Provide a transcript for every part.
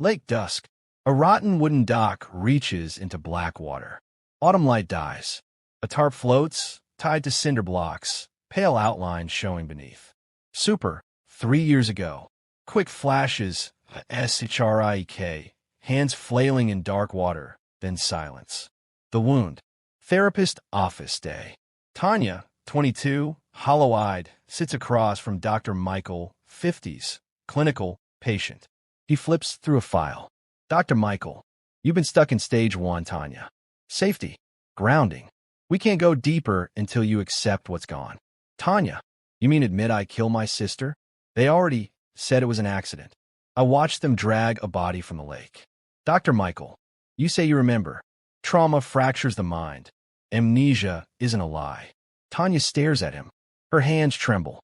Lake dusk. A rotten wooden dock reaches into black water. Autumn light dies. A tarp floats, tied to cinder blocks, pale outlines showing beneath. Super. 3 years ago. Quick flashes, shrik, hands flailing in dark water, then silence. The wound. Therapist office day. Tanya, 22, hollow-eyed, sits across from Dr. Michael, 50s, clinical, patient. He flips through a file. Dr. Michael, you've been stuck in stage 1, Tanya. Safety. Grounding. We can't go deeper until you accept what's gone. Tanya, you mean admit I killed my sister? They already said it was an accident. I watched them drag a body from the lake. Dr. Michael, you say you remember. Trauma fractures the mind. Amnesia isn't a lie. Tanya stares at him. Her hands tremble.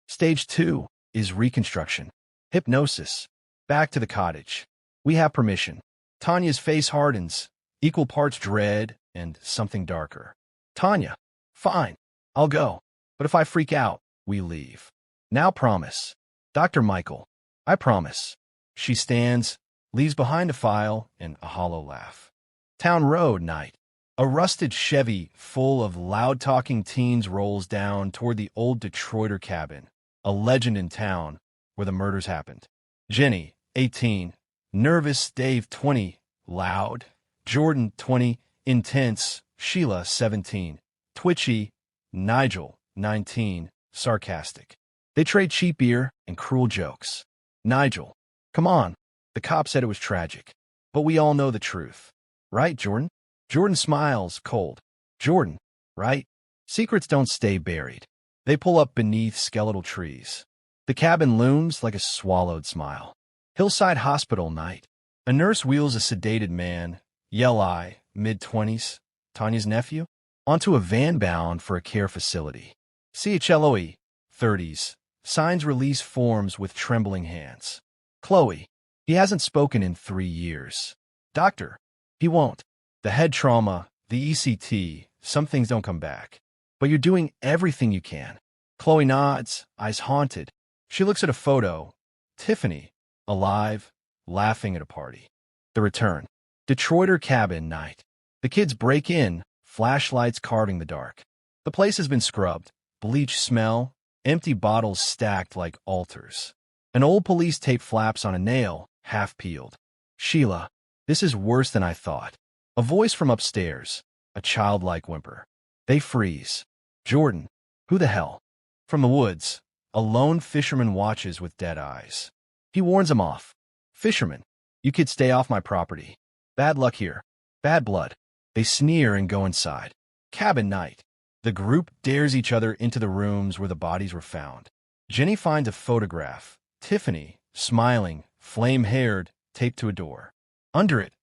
Stage 2 is reconstruction. Hypnosis. Back to the cottage. We have permission. Tanya's face hardens, equal parts dread and something darker. Tanya, fine, I'll go. But if I freak out, we leave. Now promise. Dr. Michael, I promise. She stands, leaves behind a file and a hollow laugh. Town Road night. A rusted Chevy full of loud-talking teens rolls down toward the old Detroiter cabin, a legend in town where the murders happened. Jenny, 18, nervous. Dave, 20, loud. Jordan, 20, intense. Sheila, 17, twitchy. Nigel, 19, sarcastic. They trade cheap beer and cruel jokes. Nigel, come on. The cop said it was tragic. But we all know the truth. Right, Jordan? Jordan smiles, cold. Jordan, right? Secrets don't stay buried. They pull up beneath skeletal trees. The cabin looms like a swallowed smile. Hillside Hospital night. A nurse wheels a sedated man, yellow-eye, mid-20s, Tanya's nephew, onto a van bound for a care facility. CHLOE, 30s, signs release forms with trembling hands. Chloe, he hasn't spoken in 3 years. Doctor, he won't. The head trauma, the ECT, some things don't come back. But you're doing everything you can. Chloe nods, eyes haunted. She looks at a photo. Tiffany, alive, laughing at a party. The return. Detroiter cabin night. The kids break in, flashlights carving the dark. The place has been scrubbed. Bleach smell, empty bottles stacked like altars. An old police tape flaps on a nail, half peeled. Sheila, this is worse than I thought. A voice from upstairs, a childlike whimper. They freeze. Jordan, who the hell? From the woods, a lone fisherman watches with dead eyes. He warns them off. Fisherman, you kids stay off my property. Bad luck here. Bad blood. They sneer and go inside. Cabin night. The group dares each other into the rooms where the bodies were found. Jenny finds a photograph. Tiffany, smiling, flame-haired, taped to a door. Under it,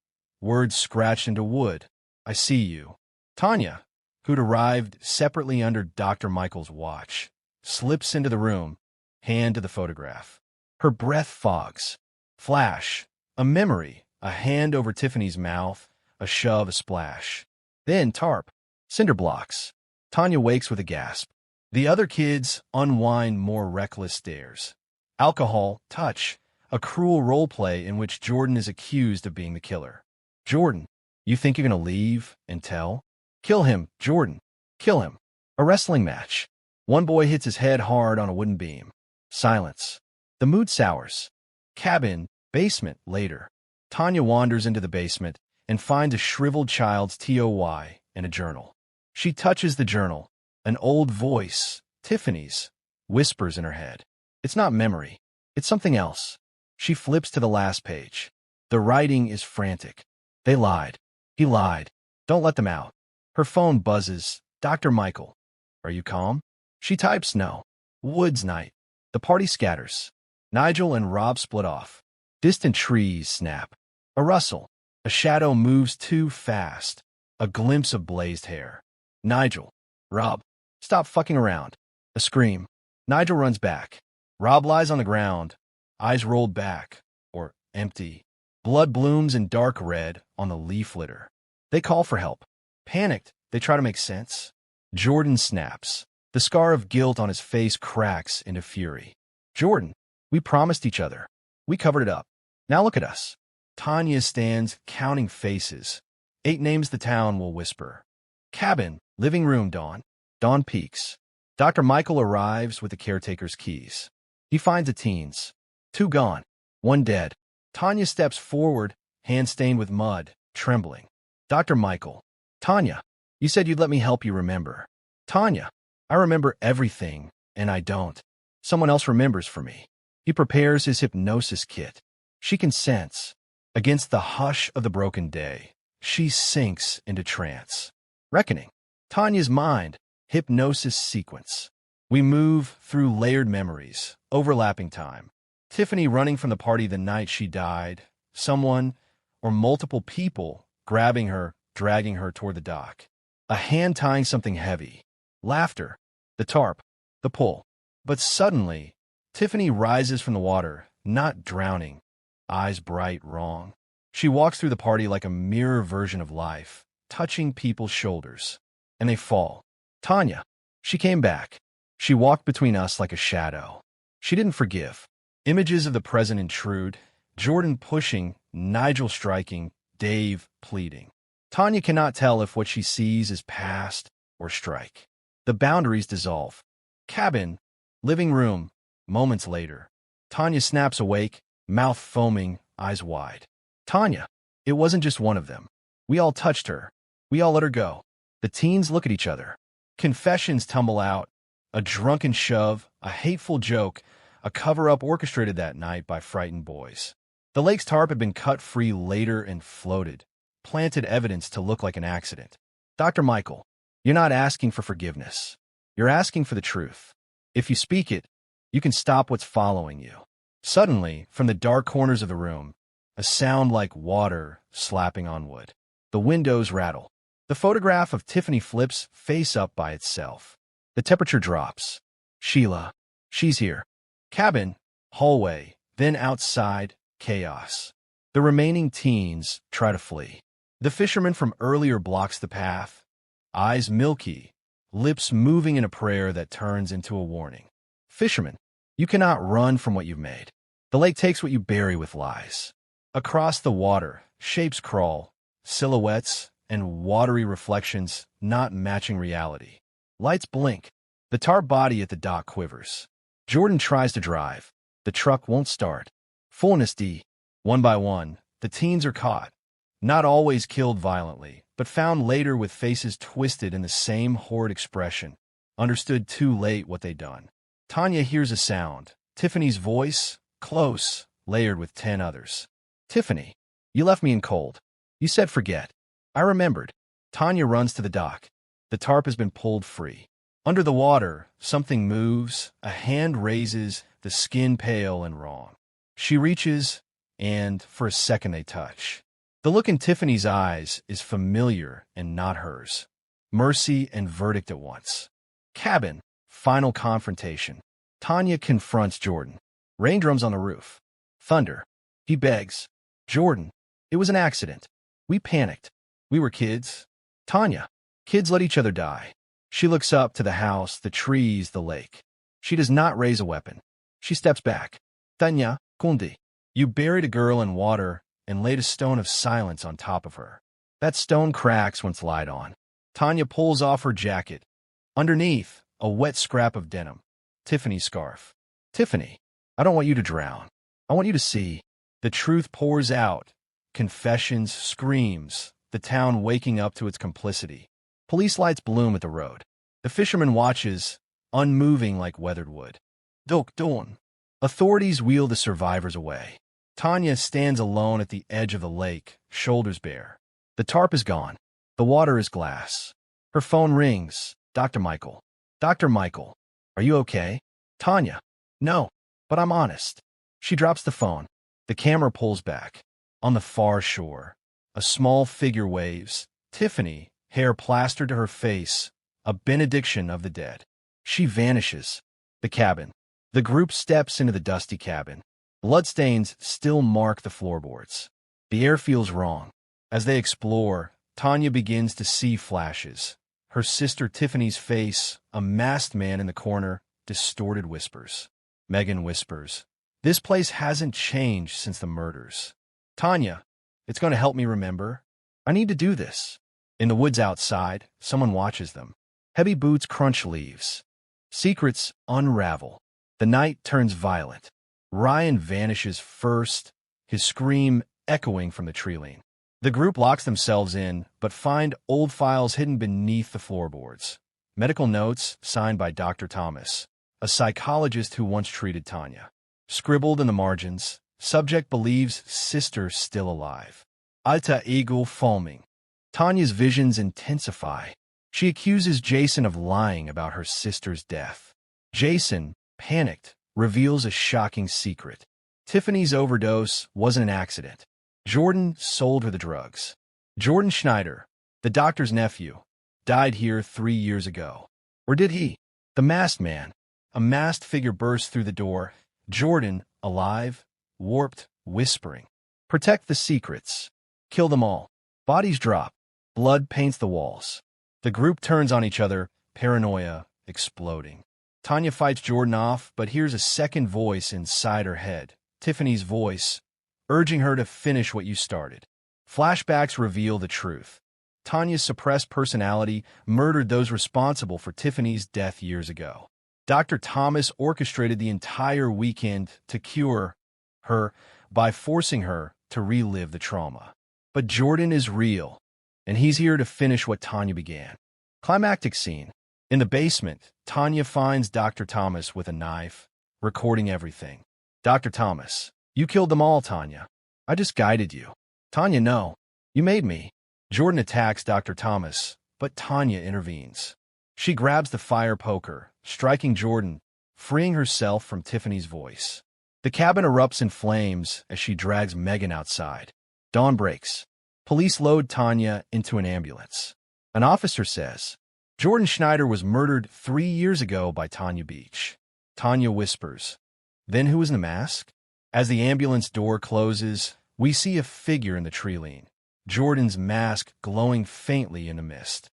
words scratched into wood. I see you. Tanya, who'd arrived separately under Dr. Michael's watch, slips into the room, hand to the photograph. Her breath fogs. Flash. A memory. A hand over Tiffany's mouth. A shove, a splash. Then tarp. Cinder blocks. Tanya wakes with a gasp. The other kids unwind more reckless stares. Alcohol, touch. A cruel role play in which Jordan is accused of being the killer. Jordan, you think you're going to leave and tell? Kill him, Jordan. Kill him. A wrestling match. One boy hits his head hard on a wooden beam. Silence. The mood sours. Cabin, basement, later. Tanya wanders into the basement and finds a shriveled child's TOY and a journal. She touches the journal. An old voice, Tiffany's, whispers in her head. It's not memory. It's something else. She flips to the last page. The writing is frantic. They lied. He lied. Don't let them out. Her phone buzzes. Dr. Michael. Are you calm? She types no. Woods night. The party scatters. Nigel and Rob split off. Distant trees snap. A rustle. A shadow moves too fast. A glimpse of blazed hair. Nigel. Rob. Stop fucking around. A scream. Nigel runs back. Rob lies on the ground. Eyes rolled back. Or empty. Blood blooms in dark red on the leaf litter. They call for help. Panicked, they try to make sense. Jordan snaps. The scar of guilt on his face cracks into fury. Jordan, we promised each other. We covered it up. Now look at us. Tanya stands counting faces. 8 names the town will whisper. Cabin, living room, dawn. Dawn peaks. Dr. Michael arrives with the caretaker's keys. He finds the teens. 2 gone. 1 dead. Tanya steps forward, hand stained with mud, trembling. Dr. Michael. Tanya, you said you'd let me help you remember. Tanya, I remember everything, and I don't. Someone else remembers for me. He prepares his hypnosis kit. She consents. Against the hush of the broken day, she sinks into trance. Reckoning. Tanya's mind. Hypnosis sequence. We move through layered memories, overlapping time. Tiffany running from the party the night she died. Someone or multiple people grabbing her, dragging her toward the dock. A hand tying something heavy. Laughter. The tarp. The pull. But suddenly, Tiffany rises from the water, not drowning. Eyes bright, wrong. She walks through the party like a mirror version of life, touching people's shoulders. And they fall. Tanya. She came back. She walked between us like a shadow. She didn't forgive. Images of the present intrude. Jordan pushing, Nigel striking, Dave pleading. Tanya cannot tell if what she sees is past or strike. The boundaries dissolve. Cabin. Living room. Moments later. Tanya snaps awake, mouth foaming, eyes wide. Tanya. It wasn't just one of them. We all touched her. We all let her go. The teens look at each other. Confessions tumble out. A drunken shove, a hateful joke, a cover-up orchestrated that night by frightened boys. The lake's tarp had been cut free later and floated, planted evidence to look like an accident. Dr. Michael, you're not asking for forgiveness. You're asking for the truth. If you speak it, you can stop what's following you. Suddenly, from the dark corners of the room, a sound like water slapping on wood. The windows rattle. The photograph of Tiffany flips face up by itself. The temperature drops. Sheila. She's here. Cabin. Hallway. Then outside. Chaos. The remaining teens try to flee. The fisherman from earlier blocks the path. Eyes milky. Lips moving in a prayer that turns into a warning. Fisherman. You cannot run from what you've made. The lake takes what you bury with lies. Across the water, shapes crawl. Silhouettes and watery reflections not matching reality. Lights blink. The tarp body at the dock quivers. Jordan tries to drive. The truck won't start. Fullness D. One by one, the teens are caught. Not always killed violently, but found later with faces twisted in the same horrid expression. Understood too late what they'd done. Tanya hears a sound. Tiffany's voice, close, layered with 10 others. Tiffany, you left me in cold. You said forget. I remembered. Tanya runs to the dock. The tarp has been pulled free. Under the water, something moves, a hand raises, the skin pale and wrong. She reaches, and for a second they touch. The look in Tiffany's eyes is familiar and not hers. Mercy and verdict at once. Cabin. Final confrontation. Tanya confronts Jordan. Raindrums on the roof. Thunder. He begs. Jordan. It was an accident. We panicked. We were kids. Tanya. Kids let each other die. She looks up to the house, the trees, the lake. She does not raise a weapon. She steps back. Tanya, kundi. You buried a girl in water and laid a stone of silence on top of her. That stone cracks when it's lied on. Tanya pulls off her jacket. Underneath, a wet scrap of denim. Tiffany's scarf. Tiffany, I don't want you to drown. I want you to see. The truth pours out. Confessions, screams, the town waking up to its complicity. Police lights bloom at the road. The fisherman watches, unmoving like weathered wood. Dok Dawn. Authorities wheel the survivors away. Tanya stands alone at the edge of the lake, shoulders bare. The tarp is gone. The water is glass. Her phone rings. Dr. Michael. Dr. Michael. Are you okay? Tanya. No, but I'm honest. She drops the phone. The camera pulls back. On the far shore, a small figure waves. Tiffany, hair plastered to her face, a benediction of the dead. She vanishes. The cabin. The group steps into the dusty cabin. Bloodstains still mark the floorboards. The air feels wrong. As they explore, Tanya begins to see flashes. Her sister Tiffany's face, a masked man in the corner, distorted whispers. Megan whispers, This place hasn't changed since the murders. Tanya, it's going to help me remember. I need to do this. In the woods outside, someone watches them. Heavy boots crunch leaves. Secrets unravel. The night turns violent. Ryan vanishes first, his scream echoing from the tree-line. The group locks themselves in, but find old files hidden beneath the floorboards. Medical notes signed by Dr. Thomas, a psychologist who once treated Tanya. Scribbled in the margins, subject believes sister still alive. Alter ego foaming. Tanya's visions intensify. She accuses Jason of lying about her sister's death. Jason, panicked, reveals a shocking secret. Tiffany's overdose wasn't an accident. Jordan sold her the drugs. Jordan Schneider, the doctor's nephew, died here 3 years ago. Or did he? The masked man. A masked figure bursts through the door. Jordan, alive, warped, whispering. Protect the secrets. Kill them all. Bodies drop. Blood paints the walls. The group turns on each other, paranoia exploding. Tanya fights Jordan off, but hears a second voice inside her head. Tiffany's voice, urging her to finish what you started. Flashbacks reveal the truth. Tanya's suppressed personality murdered those responsible for Tiffany's death years ago. Dr. Thomas orchestrated the entire weekend to cure her by forcing her to relive the trauma. But Jordan is real, and he's here to finish what Tanya began. Climactic scene. In the basement, Tanya finds Dr. Thomas with a knife, recording everything. Dr. Thomas, you killed them all, Tanya. I just guided you. Tanya, no. You made me. Jordan attacks Dr. Thomas, but Tanya intervenes. She grabs the fire poker, striking Jordan, freeing herself from Tiffany's voice. The cabin erupts in flames as she drags Megan outside. Dawn breaks. Police load Tanya into an ambulance. An officer says, Jordan Schneider was murdered 3 years ago by Tanya Beach. Tanya whispers, then who was in the mask? As the ambulance door closes, we see a figure in the tree line. Jordan's mask glowing faintly in the mist.